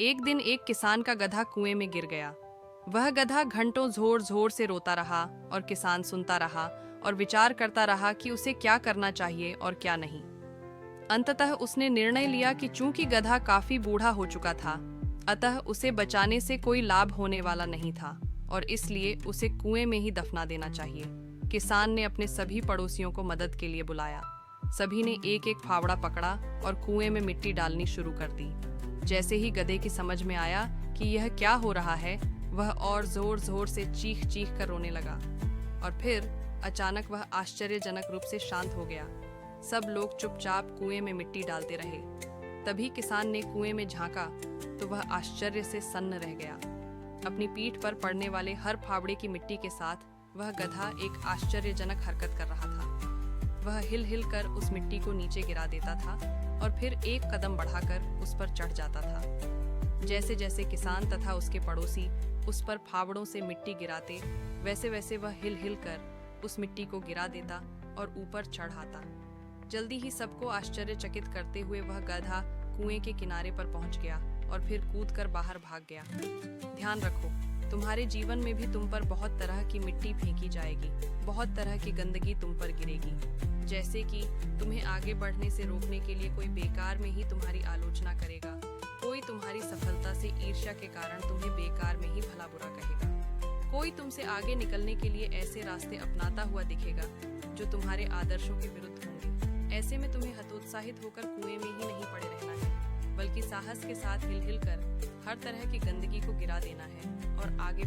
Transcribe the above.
एक दिन एक किसान का गधा कुएं में गिर गया। वह गधा घंटों जोर जोर से रोता रहा और किसान सुनता रहा और विचार करता रहा कि उसे क्या करना चाहिए और क्या नहीं। अंततः उसने निर्णय लिया कि चूंकि गधा काफी बूढ़ा हो चुका था, अतः उसे बचाने से कोई लाभ होने वाला नहीं था और इसलिए उसे कुएं में ही दफना देना चाहिए। किसान ने अपने सभी पड़ोसियों को मदद के लिए बुलाया। सभी ने एक एक फावड़ा पकड़ा और कुएं में मिट्टी डालनी शुरू कर दी। जैसे ही गधे की समझ में आया कि यह क्या हो रहा है, वह और जोर जोर से चीख चीख कर रोने लगा और फिर अचानक वह आश्चर्यजनक रूप से शांत हो गया। सब लोग चुपचाप कुएं में मिट्टी डालते रहे। तभी किसान ने कुएं में झांका तो वह आश्चर्य से सन्न रह गया। अपनी पीठ पर पड़ने वाले हर फावड़े की मिट्टी के साथ वह गधा एक आश्चर्यजनक हरकत कर रहा था। वह हिल हिल कर उस मिट्टी को नीचे गिरा देता था और फिर एक कदम बढ़ाकर उस पर चढ़ जाता था। जैसे जैसे किसान तथा उसके पड़ोसी उस पर फावड़ों से मिट्टी गिराते, वैसे वैसे वह हिल हिल कर उस मिट्टी को गिरा देता और ऊपर चढ़ आता। जल्दी ही सबको आश्चर्यचकित करते हुए वह गधा कुएं के किनारे पर पहुंच गया और फिर कूदकर बाहर भाग गया। ध्यान रखो, तुम्हारे जीवन में भी तुम पर बहुत तरह की मिट्टी फेंकी जाएगी, बहुत तरह की गंदगी तुम पर गिरेगी। जैसे कि तुम्हें आगे बढ़ने से रोकने के लिए कोई बेकार में ही तुम्हारी आलोचना करेगा, कोई तुम्हारी सफलता से ईर्ष्या के कारण तुम्हें बेकार में ही भला बुरा कहेगा, कोई तुमसे आगे निकलने के लिए ऐसे रास्ते अपनाता हुआ दिखेगा जो तुम्हारे आदर्शों के विरुद्ध होंगे। ऐसे में तुम्हें हतोत्साहित होकर कुएं में ही नहीं पड़े रहना है, बल्कि साहस के साथ हिल हिल कर हर तरह की गंदगी को गिरा देना है और आगे